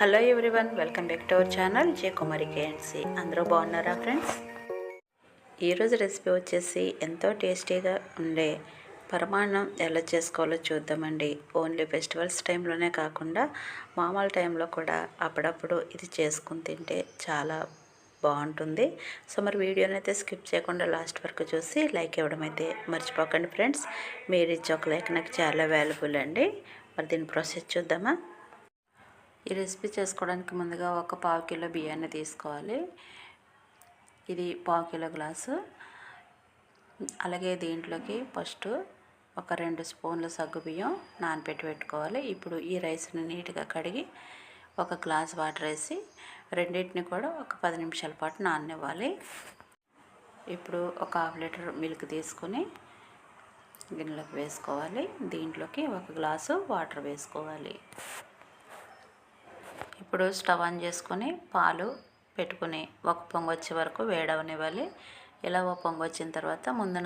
Hello everyone, welcome back to our channel జే కుమారి కేఎన్సి. అందరూ బాగున్నారా friends? ఈరోజు రెసిపీ వచ్చేసి ఎంతో టేస్టీగా ఉండే పరమాన్నం ఎలా చేసుకోవాలో చూద్దామండి. ఓన్లీ ఫెస్టివల్స్ టైంలోనే కాకుండా మామూలు టైంలో కూడా అప్పుడప్పుడు ఇది చేసుకుని తింటే చాలా బాగుంటుంది. సో మరి వీడియోని అయితే స్కిప్ చేయకుండా లాస్ట్ వరకు చూసి లైక్ ఇవ్వడం అయితే మర్చిపోకండి ఫ్రెండ్స్. మీరు ఇచ్చే ఒక లైక్ నాకు చాలా వాల్యుబుల్ అండి. మరి దీని ప్రాసెస్ చూద్దామా? ఈ రెసిపీ చేసుకోవడానికి ముందుగా ఒక పావు కిలో బియ్యాన్ని తీసుకోవాలి. ఇది పావు కిలో గ్లాసు. అలాగే దీంట్లోకి ఫస్ట్ ఒక 2 స్పూన్ల సగ్గు బియ్యం నానబెట్టి పెట్టుకోవాలి. ఇప్పుడు ఈ రైస్ని నీట్గా కడిగి ఒక గ్లాస్ వాటర్ వేసి రెండింటిని కూడా ఒక 10 నిమిషాల పాటు నాననివ్వాలి. ఇప్పుడు ఒక ½ లీటర్ మిల్క్ తీసుకొని గిన్నెలోకి వేసుకోవాలి. దీంట్లోకి ఒక గ్లాసు వాటర్ వేసుకోవాలి. ఇప్పుడు స్టవ్ ఆన్ చేసుకొని పాలు పెట్టుకుని ఒక పొంగు వచ్చే వరకు వేడవనివ్వాలి. ఇలా ఒక పొంగు వచ్చిన తర్వాత ముందు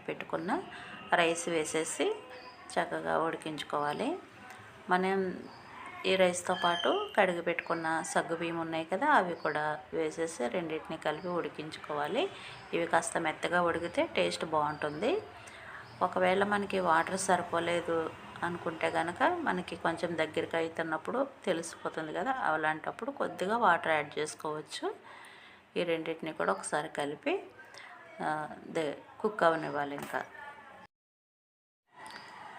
పెట్టుకున్న రైస్ వేసేసి చక్కగా ఉడికించుకోవాలి. మనం ఈ రైస్తో పాటు కడిగి పెట్టుకున్న సగ్గు బియ్యం ఉన్నాయి కదా, అవి కూడా వేసేసి రెండింటిని కలిపి ఉడికించుకోవాలి. ఇవి కాస్త మెత్తగా ఉడికితే టేస్ట్ బాగుంటుంది. ఒకవేళ మనకి వాటర్ సరిపోలేదు అనుకుంటే కనుక మనకి కొంచెం దగ్గరికి అవుతున్నప్పుడు తెలిసిపోతుంది కదా, అలాంటప్పుడు కొద్దిగా వాటర్ యాడ్ చేసుకోవచ్చు. ఈ రెండింటిని కూడా ఒకసారి కలిపి కుక్ అవనివ్వాలి. ఇంకా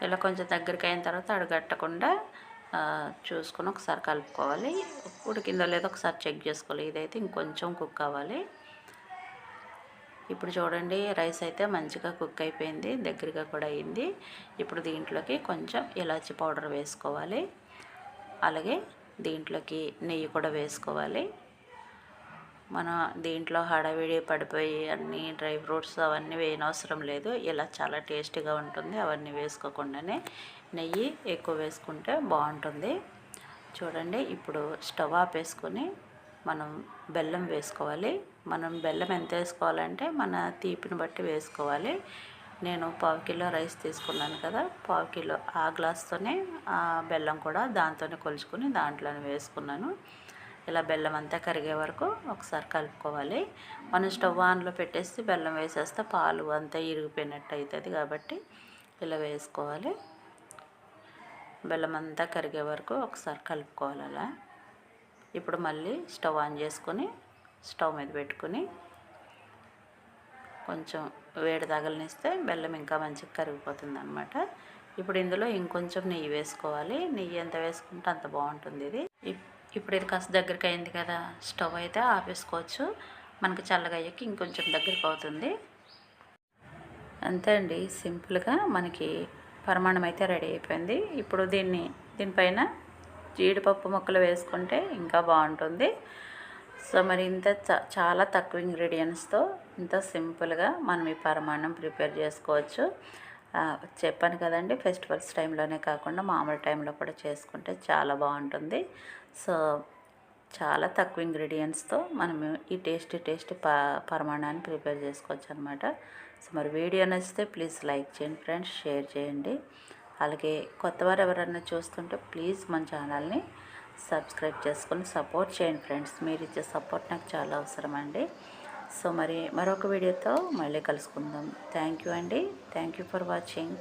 ఇలా కొంచెం దగ్గరికి అయిన తర్వాత అడగట్టకుండా చూసుకొని ఒకసారి కలుపుకోవాలి. ఉడికిందో లేదో ఒకసారి చెక్ చేసుకోవాలి. ఇదైతే ఇంకొంచెం కుక్ అవ్వాలి. ఇప్పుడు చూడండి, రైస్ అయితే మంచిగా కుక్ అయిపోయింది, దగ్గరగా కూడా అయింది. ఇప్పుడు దీంట్లోకి కొంచెం ఇలాచి పౌడర్ వేసుకోవాలి. అలాగే దీంట్లోకి నెయ్యి కూడా వేసుకోవాలి. మనం దీంట్లో హడావిడి పడిపోయి అన్ని డ్రై ఫ్రూట్స్ అవన్నీ వేయనవసరం లేదు. ఇలా చాలా టేస్టీగా ఉంటుంది. అవన్నీ వేసుకోకుండానే నెయ్యి ఎక్కువ వేసుకుంటే బాగుంటుంది. చూడండి, ఇప్పుడు స్టవ్ ఆపేసుకొని మనం బెల్లం వేసుకోవాలి. మనం బెల్లం ఎంత వేసుకోవాలంటే మన తీపిని బట్టి వేసుకోవాలి. నేను పావు కిలో రైస్ తీసుకున్నాను కదా, పావు కిలో ఆ గ్లాస్తోనే ఆ బెల్లం కూడా దాంతోనే కొలుచుకొని దాంట్లోనే వేసుకున్నాను. ఇలా బెల్లం అంతా కరిగే వరకు ఒకసారి కలుపుకోవాలి. మనం స్టవ్ ఆన్లో పెట్టేసి బెల్లం వేసేస్తే పాలు అంతా ఇరిగిపోయినట్టు అవుతుంది కాబట్టి ఇలా వేసుకోవాలి. బెల్లం అంతా కరిగే వరకు ఒకసారి కలుపుకోవాలి. అలా ఇప్పుడు మళ్ళీ స్టవ్ ఆన్ చేసుకొని స్టవ్ మీద పెట్టుకుని కొంచెం వేడి తగలనిస్తే బెల్లం ఇంకా మంచిగా కరిగిపోతుంది అన్నమాట. ఇప్పుడు ఇందులో ఇంకొంచెం నెయ్యి వేసుకోవాలి. నెయ్యి ఎంత వేసుకుంటే అంత బాగుంటుంది ఇది. ఇప్పుడు ఇది కాస్త దగ్గరికి అయింది కదా, స్టవ్ అయితే ఆపేసుకోవచ్చు. మనకు చల్లగా అయ్యాక ఇంకొంచెం దగ్గరికి అవుతుంది. అంతే అండి, సింపుల్గా మనకి పరమాన్నం అయితే రెడీ అయిపోయింది. ఇప్పుడు దీనిపైన జీడిపప్పు ముక్కలు వేసుకుంటే ఇంకా బాగుంటుంది. సో మరి ఇంత చాలా తక్కువ ఇంగ్రీడియంట్స్తో ఇంత సింపుల్గా మనం ఈ పరమాన్నం ప్రిపేర్ చేసుకోవచ్చు. చెప్పాను కదండి, ఫెస్టివల్స్ టైంలోనే కాకుండా మామూలు టైంలో కూడా చేసుకుంటే చాలా బాగుంటుంది. సో చాలా తక్కువ ఇంగ్రీడియంట్స్తో మనము ఈ టేస్టీ పరమాన్నాన్ని ప్రిపేర్ చేసుకోవచ్చు అనమాట. సో మరి వీడియో నచ్చితే ప్లీజ్ లైక్ చేయండి ఫ్రెండ్స్, షేర్ చేయండి. అలాగే కొత్తవారు ఎవరైనా చూస్తుంటే ప్లీజ్ మన ఛానల్ని సబ్స్క్రైబ్ చేసుకొని సపోర్ట్ చేయండి ఫ్రెండ్స్. మీరు ఇచ్చే సపోర్ట్ నాకు చాలా అవసరం అండి. సో మరి మరొక వీడియోతో మళ్ళీ కలుసుకుందాం. థ్యాంక్ యూ అండి. Thank you for watching.